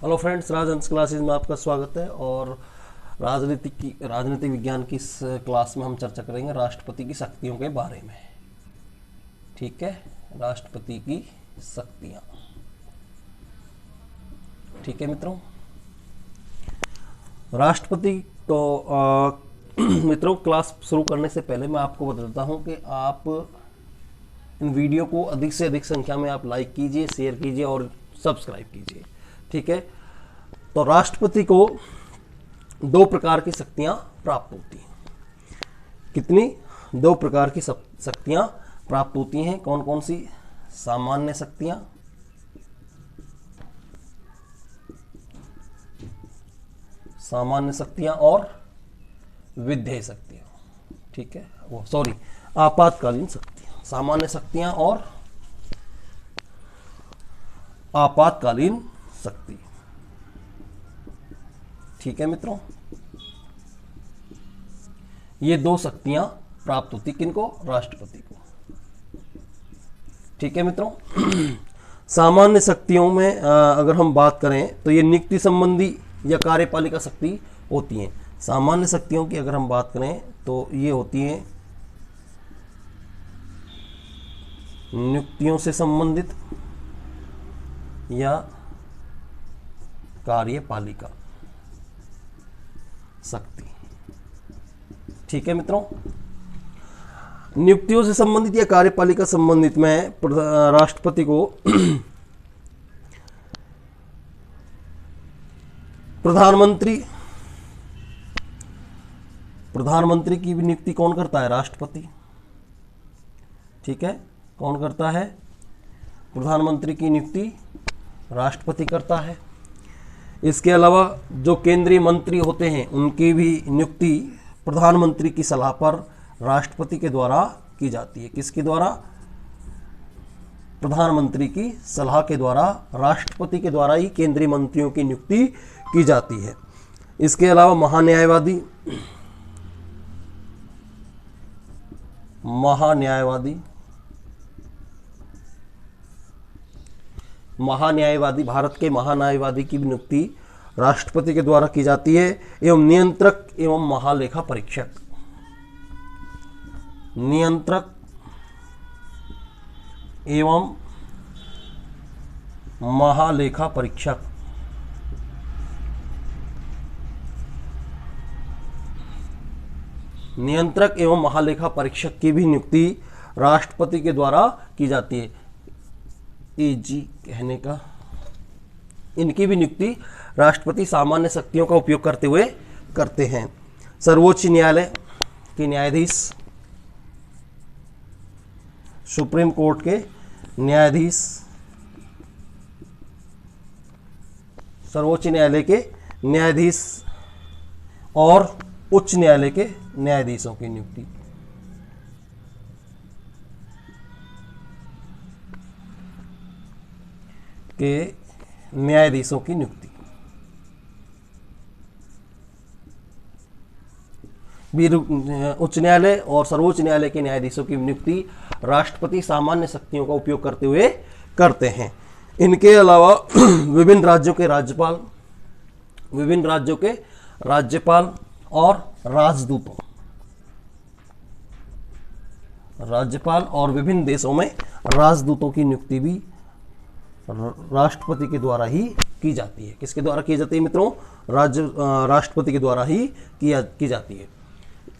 Hello friends, राजहंस classes में आपका स्वागत है। और राजनीतिक विज्ञान की इस क्लास में हम चर्चा करेंगे राष्ट्रपति की शक्तियों के बारे में। ठीक है, राष्ट्रपति की शक्तियाँ। ठीक है मित्रों, राष्ट्रपति तो मित्रों, क्लास शुरू करने से पहले मैं आपको बता देता हूँ कि आप इन वीडियो को अधिक से अधिक संख्या में आप लाइक कीजिए, शेयर कीजिए और सब्सक्राइब कीजिए। ठीक है, तो राष्ट्रपति को दो प्रकार की शक्तियां प्राप्त होती हैं। कितनी? दो प्रकार की शक्तियां प्राप्त होती हैं। कौन कौन सी? सामान्य शक्तियां, और विधेय शक्तियां। ठीक है, वो सॉरी, आपातकालीन शक्तियां। सामान्य शक्तियां और आपातकालीन शक्ति। ठीक है मित्रों, ये दो शक्तियां प्राप्त होती किनको? राष्ट्रपति को। ठीक है मित्रों, सामान्य शक्तियों में अगर हम बात करें तो ये नियुक्ति संबंधी या कार्यपालिका शक्ति होती हैं। सामान्य शक्तियों की अगर हम बात करें तो ये होती हैं नियुक्तियों से संबंधित या कार्यपालिका शक्ति। ठीक है मित्रों, नियुक्तियों से संबंधित या कार्यपालिका संबंधित में राष्ट्रपति को प्रधानमंत्री की भी नियुक्ति कौन करता है? राष्ट्रपति। ठीक है, कौन करता है? प्रधानमंत्री की नियुक्ति राष्ट्रपति करता है। इसके अलावा जो केंद्रीय मंत्री होते हैं उनकी भी नियुक्ति प्रधानमंत्री की सलाह पर राष्ट्रपति के द्वारा की जाती है। किसके द्वारा? प्रधानमंत्री की सलाह के द्वारा, राष्ट्रपति के द्वारा ही केंद्रीय मंत्रियों की नियुक्ति की जाती है। इसके अलावा महान्यायवादी, भारत के महान्यायवादी की नियुक्ति राष्ट्रपति के द्वारा की जाती है। एवं नियंत्रक एवं महालेखा परीक्षक की भी नियुक्ति राष्ट्रपति के द्वारा की जाती है। एजी कहने का, इनकी भी नियुक्ति राष्ट्रपति सामान्य शक्तियों का उपयोग करते हुए करते हैं। सर्वोच्च न्यायालय के न्यायाधीश, सुप्रीम कोर्ट के न्यायाधीश, सर्वोच्च न्यायालय के न्यायाधीश और उच्च न्यायालय के न्यायाधीशों की नियुक्ति। उच्च न्यायालय और सर्वोच्च न्यायालय के न्यायाधीशों की नियुक्ति राष्ट्रपति सामान्य शक्तियों का उपयोग करते हुए करते हैं। इनके अलावा विभिन्न राज्यों के राज्यपाल और विभिन्न देशों में राजदूतों की नियुक्ति भी राष्ट्रपति के द्वारा ही की जाती है। किसके द्वारा की जाती है मित्रों? राष्ट्रपति के द्वारा ही की जाती है,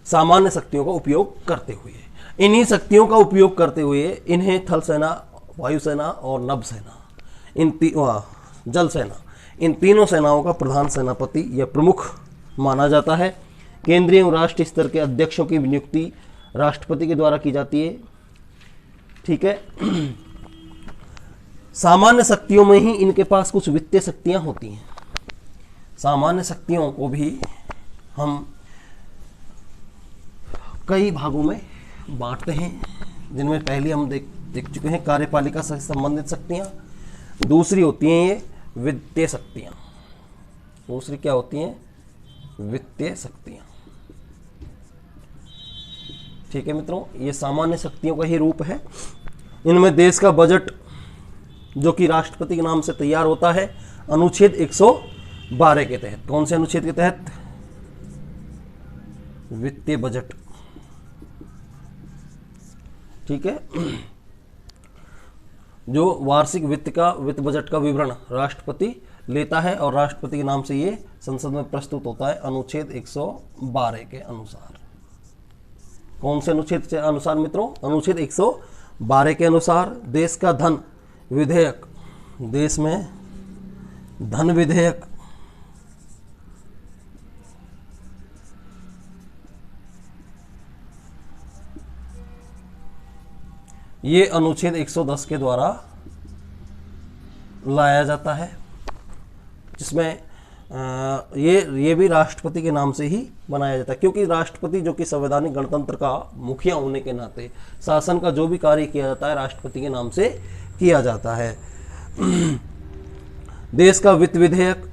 सामान्य शक्तियों का उपयोग करते हुए। इन्हीं शक्तियों का उपयोग करते हुए इन्हें थल सेना, वायुसेना और नभ सेना, जल सेना, इन तीनों सेनाओं का प्रधान सेनापति या प्रमुख माना जाता है। केंद्रीय एवं राष्ट्रीय स्तर के अध्यक्षों की नियुक्ति राष्ट्रपति के द्वारा की जाती है। ठीक है, सामान्य शक्तियों में ही इनके पास कुछ वित्तीय शक्तियां होती हैं। सामान्य शक्तियों को भी हम कई भागों में बांटते हैं, जिनमें पहले हम देख चुके हैं कार्यपालिका से संबंधित शक्तियां। दूसरी होती हैं ये वित्तीय शक्तियां। दूसरी क्या होती हैं? वित्तीय शक्तियां। ठीक है मित्रों, ये सामान्य शक्तियों का ही रूप है। इनमें देश का बजट जो कि राष्ट्रपति के नाम से तैयार होता है, अनुच्छेद 112 के तहत। कौन से अनुच्छेद के तहत? वित्तीय बजट। ठीक है, जो वार्षिक वित्त बजट का विवरण राष्ट्रपति लेता है और राष्ट्रपति के नाम से ये संसद में प्रस्तुत होता है अनुच्छेद 112 के अनुसार। कौन से अनुच्छेद के अनुसार मित्रों? अनुच्छेद 112 के अनुसार देश का धन विधेयक, देश में धन विधेयक ये अनुच्छेद 110 के द्वारा लाया जाता है, जिसमें ये भी राष्ट्रपति के नाम से ही बनाया जाता है, क्योंकि राष्ट्रपति जो कि संवैधानिक गणतंत्र का मुखिया होने के नाते शासन का जो भी कार्य किया जाता है राष्ट्रपति के नाम से किया जाता है। देश का वित्त विधेयक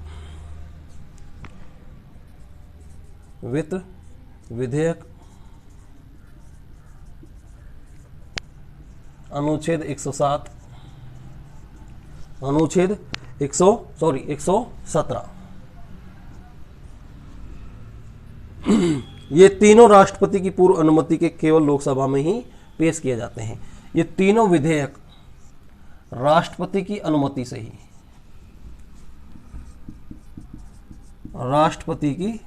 अनुच्छेद 117 ये तीनों राष्ट्रपति की पूर्व अनुमति के केवल लोकसभा में ही पेश किए जाते हैं। ये तीनों विधेयक राष्ट्रपति की अनुमति से ही, राष्ट्रपति की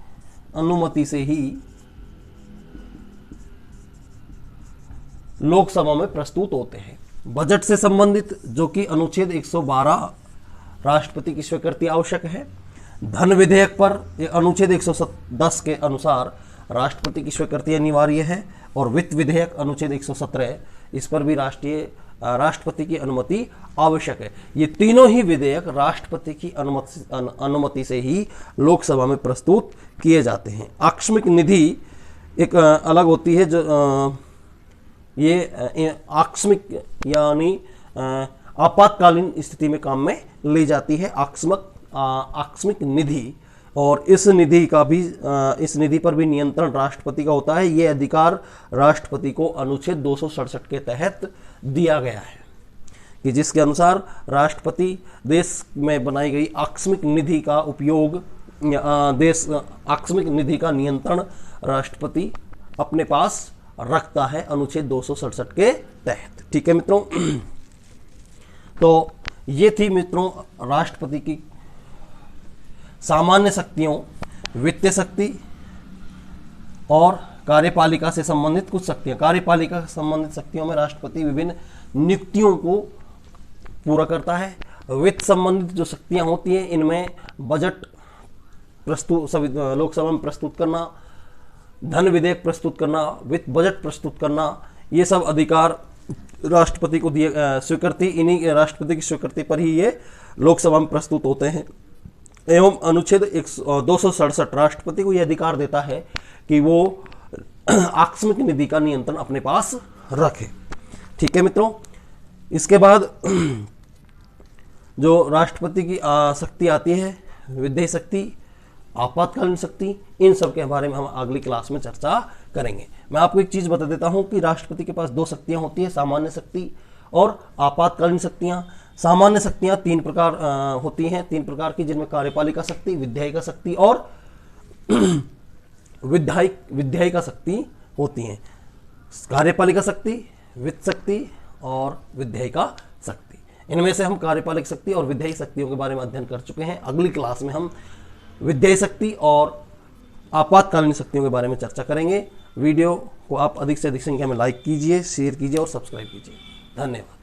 अनुमति से ही लोकसभा में प्रस्तुत होते हैं। बजट से संबंधित जो कि अनुच्छेद 112 राष्ट्रपति की स्वीकृति आवश्यक है। धन विधेयक पर अनुच्छेद 110 के अनुसार राष्ट्रपति की स्वीकृति अनिवार्य है, और वित्त विधेयक अनुच्छेद 117 इस पर भी राष्ट्रपति की अनुमति आवश्यक है। ये तीनों ही विधेयक राष्ट्रपति की अनुमति से ही लोकसभा में प्रस्तुत किए जाते हैं। आकस्मिक निधि एक अलग होती है, जो ये आकस्मिक यानी आपातकालीन स्थिति में काम में ली जाती है, आकस्मिक निधि। और इस निधि पर भी नियंत्रण राष्ट्रपति का होता है। ये अधिकार राष्ट्रपति को अनुच्छेद 267 के तहत दिया गया है, कि जिसके अनुसार राष्ट्रपति देश में बनाई गई आकस्मिक निधि का उपयोग, आकस्मिक निधि का नियंत्रण राष्ट्रपति अपने पास रखता है अनुच्छेद 267 के तहत। ठीक है मित्रों, तो ये थी मित्रों राष्ट्रपति की सामान्य शक्तियों, वित्तीय शक्ति और कार्यपालिका से संबंधित कुछ शक्तियां। कार्यपालिका से संबंधित शक्तियों में राष्ट्रपति विभिन्न नियुक्तियों को पूरा करता है। वित्त संबंधित जो शक्तियां होती हैं, इनमें बजट लोकसभा में प्रस्तुत करना, धन विधेयक प्रस्तुत करना, वित्त बजट प्रस्तुत करना, ये सब अधिकार राष्ट्रपति को दिए। स्वीकृति इन्हीं राष्ट्रपति की स्वीकृति पर ही ये लोकसभा में प्रस्तुत होते हैं। एवं अनुच्छेद 267 राष्ट्रपति को यह अधिकार देता है कि वो आकस्मिक निधि का नियंत्रण अपने पास रखे। ठीक है मित्रों, इसके बाद जो राष्ट्रपति की शक्ति आती है, विधेय शक्ति, आपातकालीन शक्ति, इन सब के बारे में हम अगली क्लास में चर्चा करेंगे। मैं आपको एक चीज बता देता हूं कि राष्ट्रपति के पास दो शक्तियां होती है, सामान्य शक्ति और आपातकालीन शक्तियां। सामान्य शक्तियां तीन प्रकार होती हैं, तीन प्रकार की, जिनमें कार्यपालिका शक्ति, विधायिका शक्ति और विधायिका शक्ति होती हैं। कार्यपालिका शक्ति, वित्त शक्ति और विधायिका शक्ति, इनमें से हम कार्यपालिक शक्ति और विधायिक शक्तियों के बारे में अध्ययन कर चुके हैं। अगली क्लास में हम विधायी शक्ति और आपातकालीन शक्तियों के बारे में चर्चा करेंगे। वीडियो को आप अधिक से अधिक संख्या में लाइक कीजिए, शेयर कीजिए और सब्सक्राइब कीजिए। धन्यवाद।